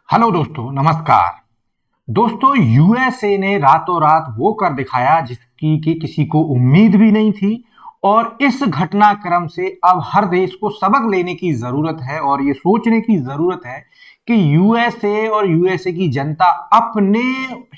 Hello दोस्तों, नमस्कार। दोस्तों, यूएसए ने रातों रात वो कर दिखाया जिसकी कि किसी को उम्मीद भी नहीं थी। और इस घटनाक्रम से अब हर देश को सबक लेने की जरूरत है और ये सोचने की जरूरत है कि यूएसए और यूएसए की जनता अपने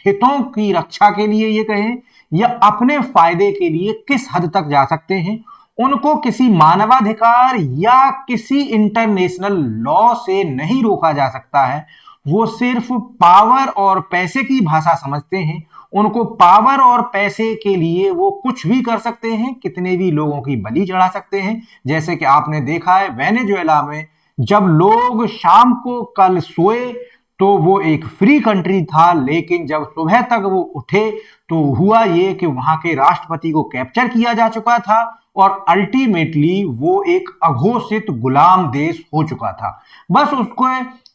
हितों की रक्षा के लिए ये कहें या अपने फायदे के लिए किस हद तक जा सकते हैं। उनको किसी मानवाधिकार या किसी इंटरनेशनल लॉ से नहीं रोका जा सकता है। वो सिर्फ पावर और पैसे की भाषा समझते हैं। उनको पावर और पैसे के लिए वो कुछ भी कर सकते हैं, कितने भी लोगों की बलि चढ़ा सकते हैं। जैसे कि आपने देखा है वेनेजुएला में, जब लोग शाम को कल सोए तो वो एक फ्री कंट्री था, लेकिन जब सुबह तक वो उठे तो हुआ ये कि वहां के राष्ट्रपति को कैप्चर किया जा चुका था और अल्टीमेटली वो एक अघोषित गुलाम देश हो चुका था। बस उसको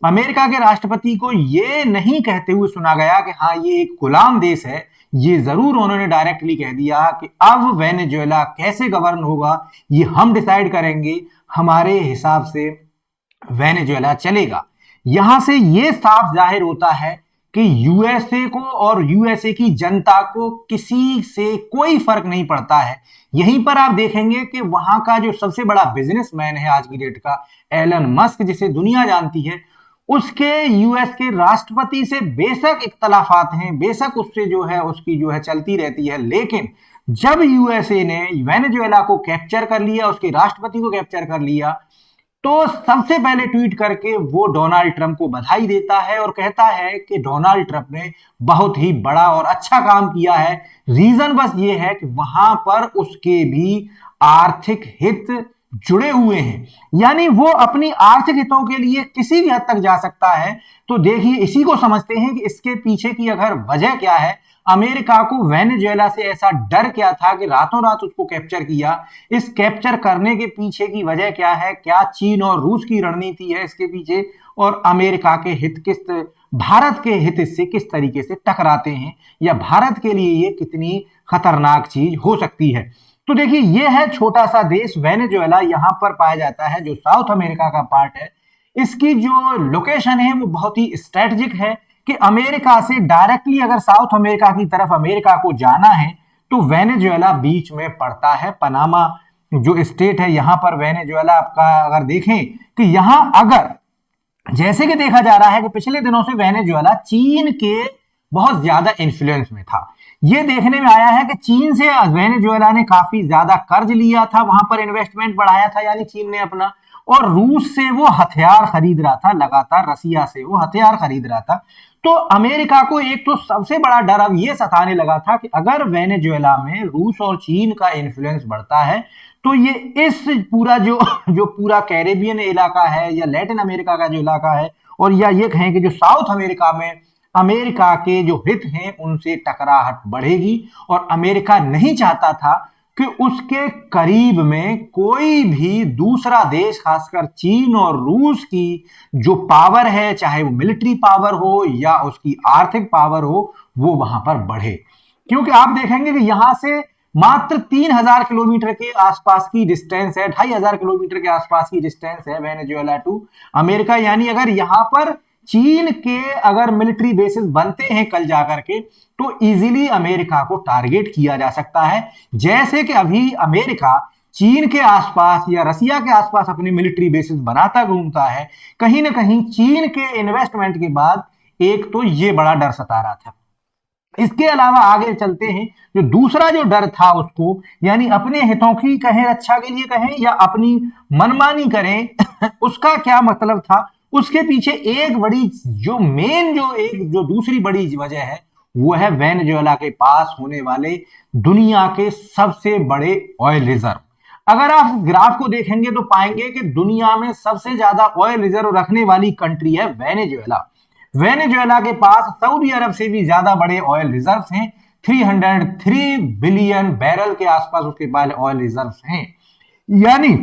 अमेरिका के राष्ट्रपति को ये नहीं कहते हुए सुना गया कि हाँ ये एक गुलाम देश है, ये जरूर उन्होंने डायरेक्टली कह दिया कि अब वेनेजुएला कैसे गवर्न होगा ये हम डिसाइड करेंगे, हमारे हिसाब से वेनेजुएला चलेगा। यहां से यह साफ जाहिर होता है कि यूएसए को और यूएसए की जनता को किसी से कोई फर्क नहीं पड़ता है। यहीं पर आप देखेंगे कि वहां का जो सबसे बड़ा बिजनेसमैन है आज की डेट का, एलन मस्क, जिसे दुनिया जानती है, उसके यूएस के राष्ट्रपति से बेशक इख्तलाफात हैं, बेशक उससे जो है उसकी जो है चलती रहती है, लेकिन जब यूएसए ने वेनेजुएला को कैप्चर कर लिया, उसके राष्ट्रपति को कैप्चर कर लिया, तो सबसे पहले ट्वीट करके वो डोनाल्ड ट्रंप को बधाई देता है और कहता है कि डोनाल्ड ट्रंप ने बहुत ही बड़ा और अच्छा काम किया है। रीजन बस ये है कि वहां पर उसके भी आर्थिक हित जुड़े हुए हैं, यानी वो अपनी आर्थिक हितों के लिए किसी भी हद तक जा सकता है। तो देखिए, इसी को समझते हैं कि इसके पीछे की अगर वजह क्या है, अमेरिका को वेनेजुएला से ऐसा डर क्या था कि रातों रात उसको कैप्चर किया। इस कैप्चर करने के पीछे की वजह क्या है, क्या चीन और रूस की रणनीति है इसके पीछे, और अमेरिका के हित भारत के हित इससे किस तरीके से टकराते हैं, या भारत के लिए ये कितनी खतरनाक चीज हो सकती है। तो देखिए, ये है छोटा सा देश वेनेजुएला, यहां पर पाया जाता है, जो साउथ अमेरिका का पार्ट है। इसकी जो लोकेशन है वो बहुत ही स्ट्रेटेजिक है कि अमेरिका से डायरेक्टली अगर साउथ अमेरिका की तरफ अमेरिका को जाना है तो वेनेजुएला बीच में पड़ता है। पनामा जो स्टेट है, यहां पर वेनेजुएला आपका अगर देखें कि यहां अगर जैसे कि देखा जा रहा है कि पिछले दिनों से वेनेजुएला चीन के बहुत ज्यादा इन्फ्लुएंस में था। यह देखने में आया है कि चीन से वेनेजुएला ने काफी ज्यादा कर्ज लिया था, वहां पर इन्वेस्टमेंट बढ़ाया था, यानी चीन ने अपना, और रूस से वो हथियार खरीद रहा था, लगातार रसिया से वो हथियार खरीद रहा था। तो अमेरिका को एक तो सबसे बड़ा डर अब ये सताने लगा था कि अगर वेनेजुएला में रूस और चीन का इन्फ्लुएंस बढ़ता है तो ये इस पूरा जो जो पूरा कैरेबियन इलाका है या लैटिन अमेरिका का जो इलाका है, और या ये कहें कि जो साउथ अमेरिका में अमेरिका के जो हित हैं उनसे टकराहट बढ़ेगी। और अमेरिका नहीं चाहता था कि उसके करीब में कोई भी दूसरा देश, खासकर चीन और रूस की जो पावर है, चाहे वो मिलिट्री पावर हो या उसकी आर्थिक पावर हो, वो वहां पर बढ़े। क्योंकि आप देखेंगे कि यहां से मात्र 3000 किलोमीटर के आसपास की डिस्टेंस है, 2500 किलोमीटर के आसपास की डिस्टेंस है वेनेजुएला टू अमेरिका। यानी अगर यहां पर चीन के अगर मिलिट्री बेसिस बनते हैं कल जाकर के, तो इजीली अमेरिका को टारगेट किया जा सकता है। जैसे कि अभी अमेरिका चीन के आसपास या रसिया के आसपास अपने मिलिट्री बेसिस बनाता घूमता है, कहीं ना कहीं चीन के इन्वेस्टमेंट के बाद एक तो ये बड़ा डर सता रहा था। इसके अलावा आगे चलते हैं, जो दूसरा जो डर था उसको, यानी अपने हितों की कहें, रक्षा के लिए कहें या अपनी मनमानी करें उसका क्या मतलब था। उसके पीछे एक बड़ी जो मेन जो एक जो दूसरी बड़ी वजह है वो है वेनेजुएला के पास होने वाले दुनिया के सबसे बड़े ऑयल रिजर्व। अगर आप ग्राफ को देखेंगे तो पाएंगे कि दुनिया में सबसे ज्यादा ऑयल रिजर्व रखने वाली कंट्री है वेनेजुएला। वेनेजुएला के पास सऊदी अरब से भी ज्यादा बड़े ऑयल रिजर्व्स हैं, 303 बिलियन बैरल के आसपास उसके पास ऑयल रिजर्व्स हैं। यानी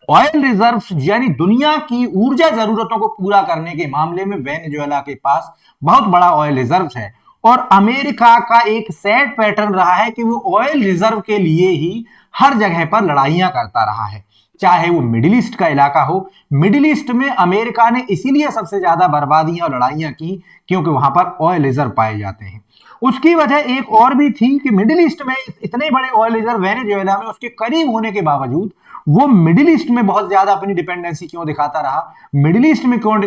ऑयल रिजर्व्स, यानी दुनिया की ऊर्जा जरूरतों को पूरा करने के मामले में वेनेजुएला के पास बहुत बड़ा ऑयल रिजर्व्स है। और अमेरिका का एक सेट पैटर्न रहा है कि वो ऑयल रिजर्व के लिए ही हर जगह पर लड़ाइयां करता रहा है। चाहे वो मिडिल ईस्ट का इलाका हो। मिडिल ईस्ट में अमेरिका ने इसीलिए सबसे ज्यादा बर्बादियां और लड़ाइयां की क्योंकि वहां पर ऑयल रिजर्व पाए जाते हैं। उसकी वजह एक और भी थी कि मिडिल ईस्ट में इतने बड़े ऑयल रिजर्व वेनेजुएला में उसके करीब होने के बावजूद वो मिडिल ईस्ट में बहुत ज्यादा अपनी डिपेंडेंसी क्यों दिखाता रहा, मिडिल ईस्ट में क्यों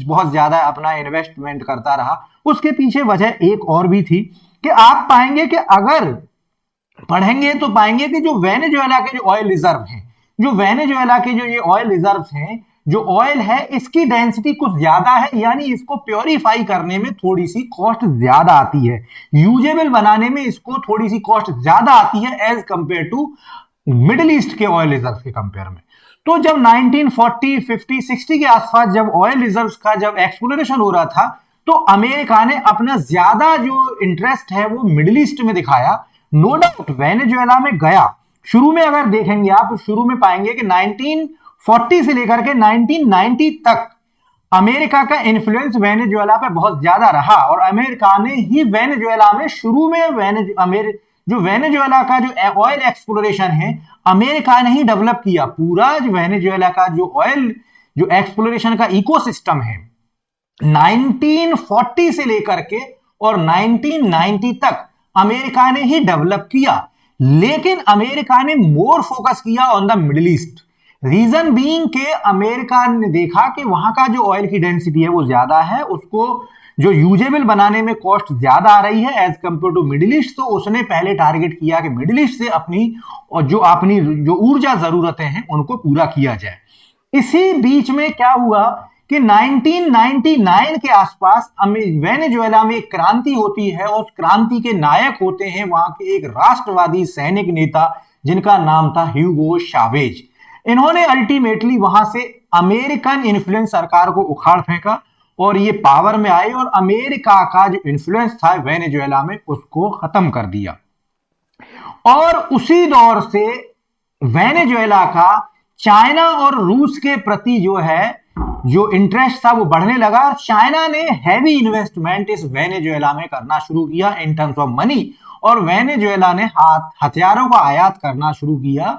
बहुत ज्यादा अपना इन्वेस्टमेंट करता रहा, उसके पीछे वजह एक और भी थी कि आप पाएंगे कि अगर पढ़ेंगे तो पाएंगे कि जो वेनेजुएला के जो ऑयल रिजर्व हैं, जो वेनेजुएला के जो ये ऑयल रिजर्व हैं, जो ऑयल है इसकी डेंसिटी कुछ ज्यादा है, यानी इसको प्योरीफाई करने में थोड़ी सी कॉस्ट ज्यादा आती है, यूजेबल बनाने में इसको थोड़ी सी कॉस्ट ज्यादा आती है as compare to middle east के ऑयल रिजर्व के कंपेयर में। तो जब 1940, 50, 60 के आसपास जब ऑयल रिजर्व्स का जब एक्सप्लोरेशन हो रहा था तो अमेरिका ने अपना ज्यादा जो इंटरेस्ट है वो मिडिल ईस्ट में दिखाया। नो डाउट वेनेजुएला में गया, शुरू में अगर देखेंगे आप शुरू में पाएंगे कि 1940 से लेकर के 1990 तक अमेरिका का इन्फ्लुएंस वेनेजुएला पे बहुत ज्यादा रहा और अमेरिका ने ही वेनेजुएला में शुरू में जो वेनेजुएला का जो ऑयल एक्सप्लोरेशन है अमेरिका ने ही डेवलप किया। पूरा जो वेनेजुएला का जो ऑयल जो एक्सप्लोरेशन का इकोसिस्टम है 1940 से लेकर के और 1990 तक अमेरिका ने ही डेवलप किया, लेकिन अमेरिका ने मोर फोकस किया on the middle east. Reason being के अमेरिका ने देखा कि वहां का जो ऑयल की डेंसिटी है वो ज्यादा है, उसको जो यूजेबल बनाने में कॉस्ट ज्यादा आ रही है as compare to middle east, तो उसने पहले टारगेट किया कि मिडिल ईस्ट से अपनी और जो अपनी जो ऊर्जा जरूरतें हैं उनको पूरा किया जाए। इसी बीच में क्या हुआ कि 1999 के आसपास वेनेजुएला में एक क्रांति होती है और उस क्रांति के नायक होते हैं वहां के एक राष्ट्रवादी सैनिक नेता जिनका नाम था ह्यूगो चावेज। इन्होंने अल्टीमेटली वहां से अमेरिकन इन्फ्लुएंस सरकार को उखाड़ फेंका और ये पावर में आए और अमेरिका का जो इन्फ्लुएंस था वेनेजुएला में उसको खत्म कर दिया। और उसी दौर से वेनेजुएला का चाइना और रूस के प्रति जो है जो इंटरेस्ट था वो बढ़ने लगा और चाइना ने हैवी इन्वेस्टमेंट इस वेनेजुएला में करना शुरू किया इन टर्म्स ऑफ मनी, और वेनेजुएला ने हथियारों का आयात करना शुरू किया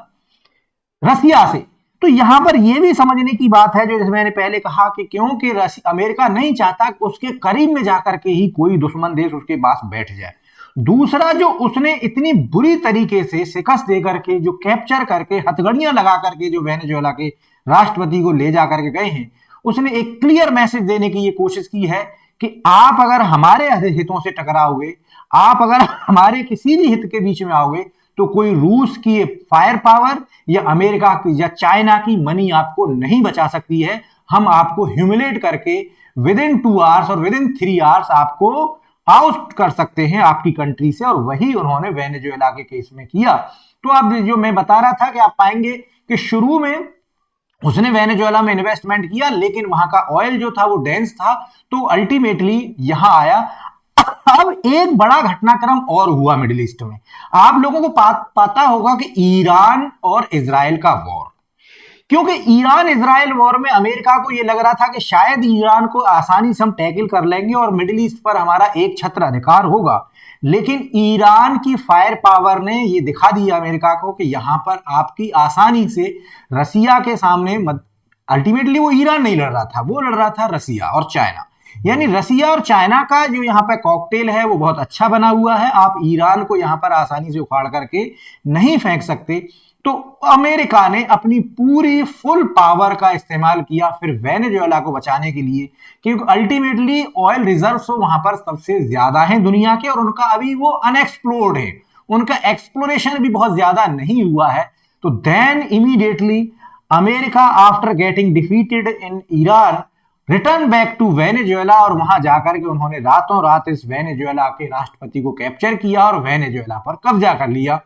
रसिया से। तो यहां पर यह भी समझने की बात है जो जैसे मैंने पहले कहा कि क्योंकि अमेरिका नहीं चाहता कि उसके करीब में जाकर के ही कोई दुश्मन देश उसके पास बैठ जाए। दूसरा जो उसने इतनी बुरी तरीके से शिकस्त देकर के जो कैप्चर करके हथकड़ियां लगा करके जो वेनेजुएला के राष्ट्रपति को ले जाकर के गए हैं, उसने एक क्लियर मैसेज देने की ये कोशिश की है कि आप अगर हमारे हितों से टकराओगे, आप अगर हमारे किसी भी हित के बीच में आओगे तो कोई रूस की फायर पावर या अमेरिका की या चाइना की मनी आपको नहीं बचा सकती है। हम आपको ह्यूमिलेट करके विद इन 2 आवर्स और विद इन 3 आवर्स आपको आउट कर सकते हैं आपकी कंट्री से, और वही उन्होंने वेनेजुएला के केस में किया। तो अब जो मैं बता रहा था कि आप पाएंगे कि शुरू में उसने वेनेजुएला में इन्वेस्टमेंट किया लेकिन वहां का ऑयल जो था वो डेंस था, तो अल्टीमेटली यहां आया। अब एक बड़ा घटनाक्रम और हुआ मिडिल ईस्ट में। आप लोगों को पता होगा कि ईरान और इजराइल का वॉर, क्योंकि ईरान इजराइल वॉर में अमेरिका को यह लग रहा था कि शायद ईरान को आसानी से हम टैकल कर लेंगे और मिडिल ईस्ट पर हमारा एक छत्र अधिकार होगा, लेकिन ईरान की फायर पावर ने यह दिखा दिया अमेरिका को कि यहां पर आपकी आसानी से रसिया के सामने अल्टीमेटली वो ईरान नहीं लड़ रहा था, वो लड़ रहा था रसिया और चाइना। यानी रसिया और चाइना का जो यहाँ पे कॉकटेल है वो बहुत अच्छा बना हुआ है, आप ईरान को यहाँ पर आसानी से उखाड़ करके नहीं फेंक सकते। तो अमेरिका ने अपनी पूरी फुल पावर का इस्तेमाल किया फिर वेनेजुएला को बचाने के लिए, क्योंकि अल्टीमेटली ऑयल रिजर्व्स वहां पर सबसे ज्यादा हैं दुनिया के और उनका अभी वो अनएक्सप्लोर्ड है, उनका एक्सप्लोरेशन भी बहुत ज्यादा नहीं हुआ है। तो then immediately America after getting defeated in Iran return back to Venezuela और वहां जाकर के उन्होंने रातों रात इस वेनेजुएला के राष्ट्रपति को कैप्चर किया और वेनेजुएला पर कब्जा कर लिया।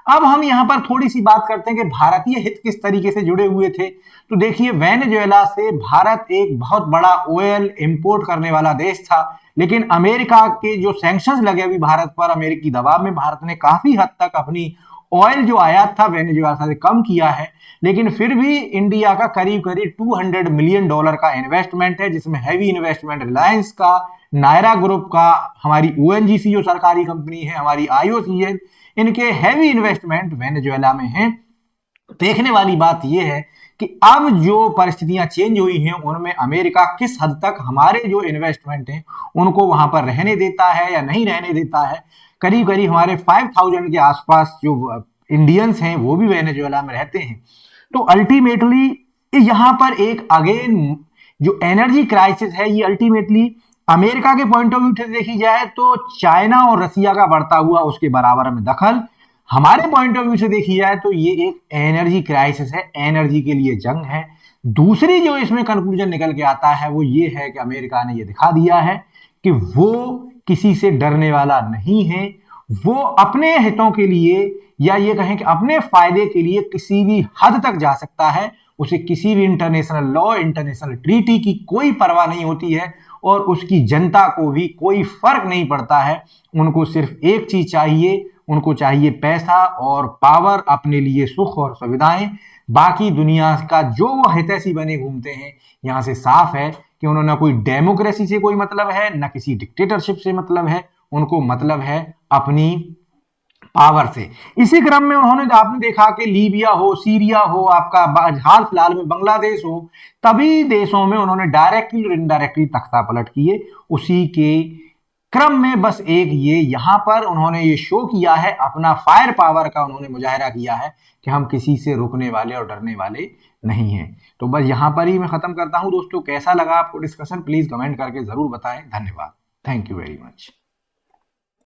अब हम यहां पर थोड़ी सी बात करते हैं कि भारतीय हित किस तरीके से जुड़े हुए थे। तो देखिए वेनेजुएला से भारत एक बहुत बड़ा ऑयल इंपोर्ट करने वाला देश था, लेकिन अमेरिका के जो सैंक्शंस लगे अभी भारत पर अमेरिकी दबाव में भारत ने काफी हद तक अपनी ऑयल जो आयात था वेनेजुएला से कम किया है, लेकिन फिर भी इंडिया का करीब करीब $200 मिलियन का इन्वेस्टमेंट है, जिसमें हैवी इन्वेस्टमेंट रिलायंस का, नायरा ग्रुप का, हमारी ओएनजीसी जो सरकारी कंपनी है, हमारी आईओसीएल, इनके हैवी इन्वेस्टमेंट वेनेजुएला में है। देखने वाली बात यह है कि अब जो परिस्थितियां चेंज हुई हैं उनमें अमेरिका किस हद तक हमारे जो इन्वेस्टमेंट हैं उनको वहां पर रहने देता है या नहीं रहने देता है। करीब करीब हमारे 5000 के आसपास जो इंडियंस हैं वो भी वेनेजुएला में रहते हैं। तो अल्टीमेटली यहां पर एक अगेन जो एनर्जी क्राइसिस है ये अल्टीमेटली अमेरिका के पॉइंट ऑफ व्यू से देखी जाए तो चाइना और रसिया का बढ़ता हुआ उसके बराबर में दखल, हमारे पॉइंट ऑफ व्यू से देखी जाए तो ये एक एनर्जी क्राइसिस है, एनर्जी के लिए जंग है। दूसरी जो इसमें कंक्लूजन निकल के आता है वो ये है कि अमेरिका ने ये दिखा दिया है कि वो किसी से डरने वाला नहीं है। वो अपने हितों के लिए या ये कहें कि अपने फायदे के लिए किसी भी हद तक जा सकता है। उसे किसी भी इंटरनेशनल लॉ, इंटरनेशनल ट्रीटी की कोई परवाह नहीं होती है और उसकी जनता को भी कोई फर्क नहीं पड़ता है। उनको सिर्फ एक चीज चाहिए, उनको चाहिए पैसा और पावर, अपने लिए सुख और सुविधाएं। बाकी दुनिया का जो वो हितैषी बने घूमते हैं। यहां से साफ है कि उन्होंने ना कोई डेमोक्रेसी से कोई मतलब है, ना किसी डिक्टेटरशिप से मतलब है, उनको मतलब है अपनी पावर से। इसी क्रम में उन्होंने आपने देखा कि लीबिया हो, सीरिया हो, आपका हाल फिलहाल में बांग्लादेश हो, तभी देशों में उन्होंने डायरेक्टली और इनडायरेक्टली तख्ता पलट किए। उसी के क्रम में बस एक ये यहां पर उन्होंने ये शो किया है, अपना फायर पावर का उन्होंने मुजाहरा किया है कि हम किसी से रुकने वाले और डरने वाले नहीं हैं। तो बस यहां पर ही मैं खत्म करता हूं दोस्तों। कैसा लगा आपको डिस्कशन, प्लीज कमेंट करके जरूर बताएं। धन्यवाद। Thank you very much.